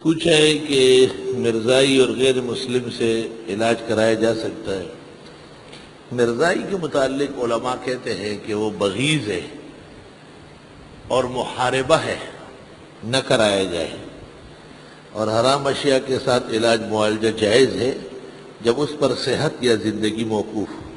پوچھا ہے کہ مرزائی اور غیر مسلم سے علاج کرایا جا سکتا ہے۔ مرزائی کے متعلق علماء کہتے ہیں کہ وہ بغیض ہے اور محاربہ ہے، نہ کرایا جائے، اور حرام اشیاء کے ساتھ علاج معالجہ جائز ہے جب اس پر صحت یا زندگی موقوف ہو۔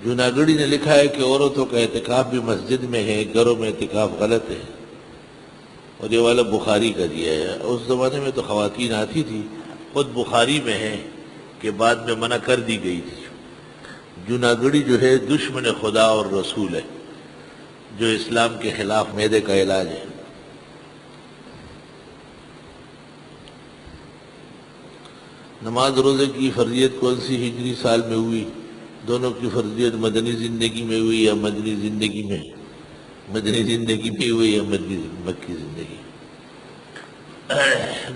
جوناگڑی نے لکھا ہے کہ عورتوں کا اعتکاف بھی مسجد میں ہے، گھروں میں اعتکاف غلط ہے، اور یہ والا بخاری کا دیا ہے۔ اس زمانے میں تو خواتین آتی تھی، خود بخاری میں ہے کہ بعد میں منع کر دی گئی تھی۔ جوناگڑی جو ہے دشمن خدا اور رسول ہے، جو اسلام کے خلاف معدے کا علاج ہے۔ نماز روزے کی فرضیت کون سی ہجری سال میں ہوئی؟ دونوں کی فرضیت مدنی زندگی میں ہوئی یا مدنی زندگی میں ہوئی یا مکی زندگی؟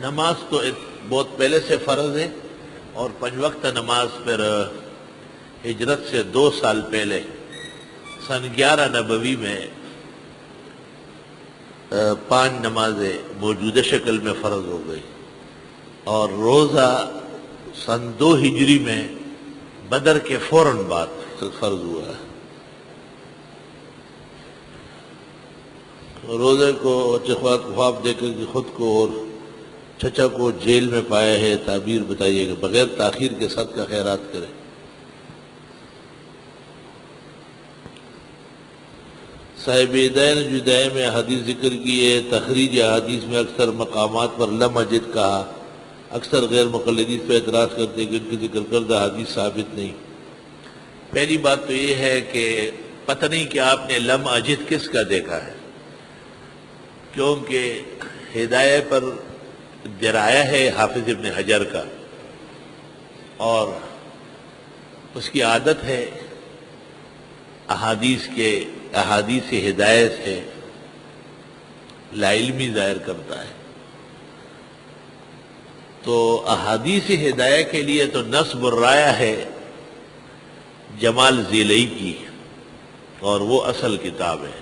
نماز تو بہت پہلے سے فرض ہے، اور 5 وقت نماز پر ہجرت سے 2 سال پہلے سن 11 نبوی میں 5 نمازیں موجودہ شکل میں فرض ہو گئی، اور روزہ سن 2 ہجری میں بدر کے فوراً بعد فرض ہوا ہے۔ روزے کو خواب دے کر خود کو اور چچا کو جیل میں پایا ہے، تعبیر بتائیے کہ بغیر تاخیر کے صدقہ خیرات کرے۔ صاحب ہدایہ نے جدائے میں حدیث ذکر کی ہے، تخریج حدیث میں اکثر مقامات پر لم اجد کہا۔ اکثر غیر مقلدین پہ اعتراض کرتے ہیں کہ ان کی ذکر کردہ حدیث ثابت نہیں۔ پہلی بات تو یہ ہے کہ پتہ نہیں کہ آپ نے لم اجد کس کا دیکھا ہے، کیونکہ ہدایہ پر درایا ہے حافظ ابن حجر کا، اور اس کی عادت ہے احادیث ہدایہ سے لا علمی ظاہر کرتا ہے۔ تو احادیث ہدایہ کے لیے تو نصب الرایہ ہے جمال ذیلئی کی، اور وہ اصل کتاب ہے۔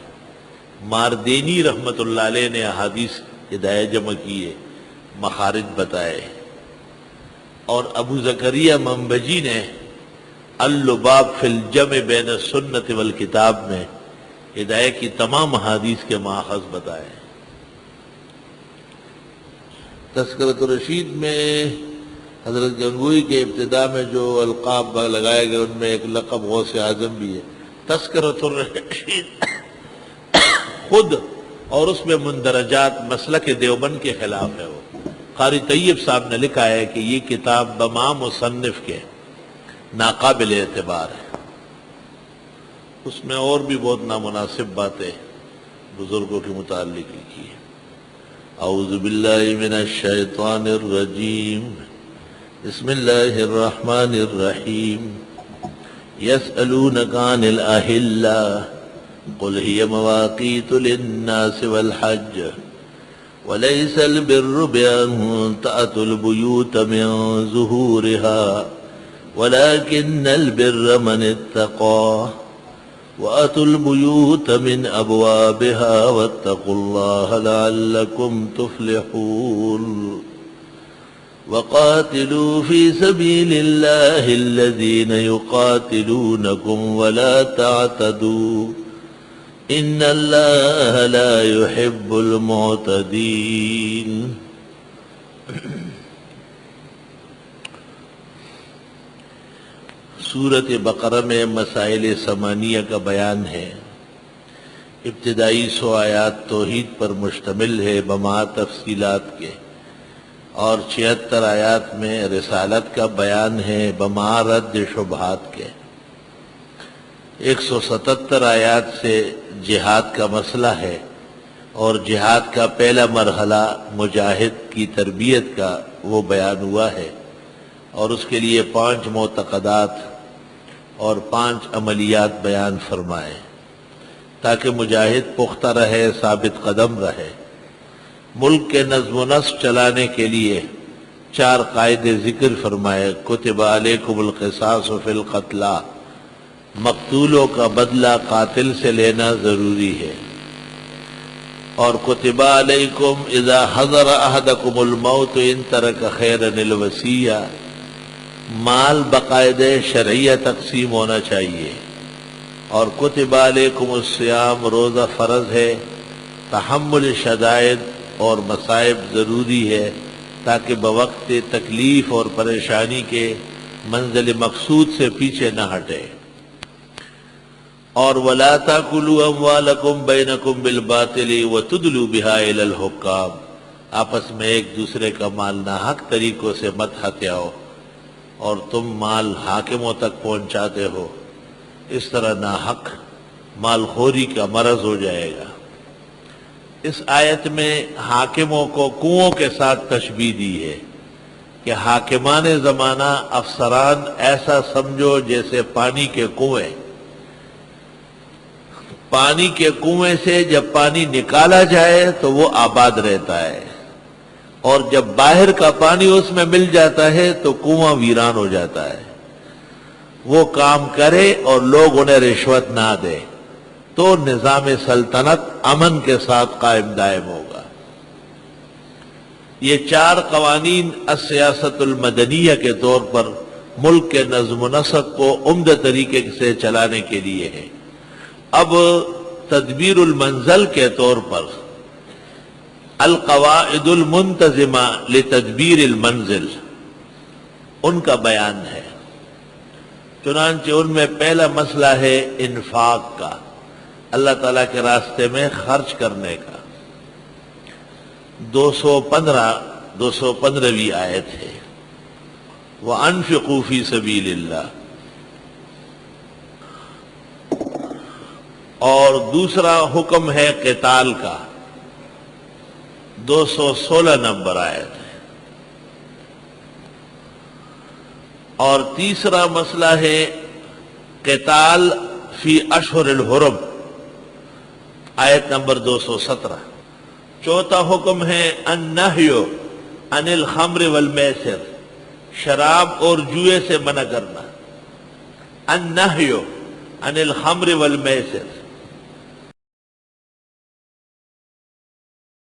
ماردینی رحمت اللہ علیہ نے احادیث ہدایہ جمع کیے، مخارج بتائے، اور ابو زکریا منبجی نے اللباب فی الجمع بین السنت والکتاب میں ہدایہ کی تمام احادیث کے ماخذ بتائے۔ تذکرۃ الرشید میں حضرت گنگوئی کے ابتداء میں جو القاب لگائے گئے ان میں ایک لقب غوث اعظم بھی ہے۔ تذکرۃ الرشید خود اور اس میں مندرجات مسلک دیوبند کے خلاف ہے۔ وہ قاری طیب صاحب نے لکھا ہے کہ یہ کتاب بما مصنف کے ناقابل اعتبار ہے۔ اس میں اور بھی بہت نامناسب باتیں بزرگوں کے متعلق لکھی ہے۔ اعوذ باللہ من الشیطان الرجیم، بسم اللہ الرحمن الرحیم۔ یسألونک عن الأہلہ قل هي مواقیت للناس والحج وليس البر بأن تأتوا البيوت من ظهورها ولكن البر من اتقى وأتوا البيوت من أبوابها واتقوا الله لعلكم تفلحون وقاتلوا في سبيل الله الذين يقاتلونكم ولا تعتدوا إن الله لا يحب المعتدين۔ سورۃ بقرہ میں مسائل ثمانیہ کا بیان ہے۔ ابتدائی 100 آیات توحید پر مشتمل ہے بما تفصیلات کے، اور 76 آیات میں رسالت کا بیان ہے بما رد شبہات کے۔ 177 آیات سے جہاد کا مسئلہ ہے، اور جہاد کا پہلا مرحلہ مجاہد کی تربیت کا وہ بیان ہوا ہے، اور اس کے لیے 5 معتقدات اور 5 عملیات بیان فرمائے تاکہ مجاہد پختہ رہے، ثابت قدم رہے۔ ملک کے نظم و نسق چلانے کے لیے 4 قاعدے ذکر فرمائے۔ کتب علیکم القصاص فی القتلی، مقتولوں کا بدلہ قاتل سے لینا ضروری ہے۔ اور کتب علیکم اذا حضر احدکم الموت ان ترک خیرا الوصیہ، مال باقاعدہ شرعیہ تقسیم ہونا چاہیے۔ اور کتب علیکم الصیام، روزہ فرض ہے، تحمل شدائد اور مصائب ضروری ہے تاکہ بوقت تکلیف اور پریشانی کے منزل مقصود سے پیچھے نہ ہٹے۔ اور وَلَا تَأْكُلُوا أَمْوَالَكُمْ بَيْنَكُمْ بِالْبَاطِلِ وَتُدْلُوا بِهَا إِلَى الْحُكَّامِ، آپس میں ایک دوسرے کا مال ناحق طریقوں سے مت ہتھیاؤ، اور تم مال حاکموں تک پہنچاتے ہو، اس طرح ناحق مال خوری کا مرض ہو جائے گا۔ اس آیت میں حاکموں کو کنووں کے ساتھ تشبیہ دی ہے کہ حاکمان زمانہ افسران ایسا سمجھو جیسے پانی کے کنویں، پانی کے کنویں سے جب پانی نکالا جائے تو وہ آباد رہتا ہے، اور جب باہر کا پانی اس میں مل جاتا ہے تو کنواں ویران ہو جاتا ہے۔ وہ کام کرے اور لوگ انہیں رشوت نہ دے تو نظام سلطنت امن کے ساتھ قائم دائم ہوگا۔ یہ 4 قوانین السیاست المدنیہ کے طور پر ملک کے نظم و نسق کو عمدہ طریقے سے چلانے کے لیے ہے۔ اب تدبیر المنزل کے طور پر القواعد المنتظمہ لتدبیر المنزل، ان کا بیان ہے۔ چنانچہ ان میں پہلا مسئلہ ہے انفاق کا، اللہ تعالیٰ کے راستے میں خرچ کرنے کا۔ 215ویں آیت ہے، وَأَنفِقُوا فِي سَبِيلِ اللَّهِ۔ اور دوسرا حکم ہے قتال کا، 216 نمبر آیت ہے۔ اور تیسرا مسئلہ ہے قتال فی اشہر الحرم، آیت نمبر 217۔ چوتھا حکم ہے النہی عن الخمر والمیسر، شراب اور جوئے سے منع کرنا۔ النہی عن الخمر والمیسر،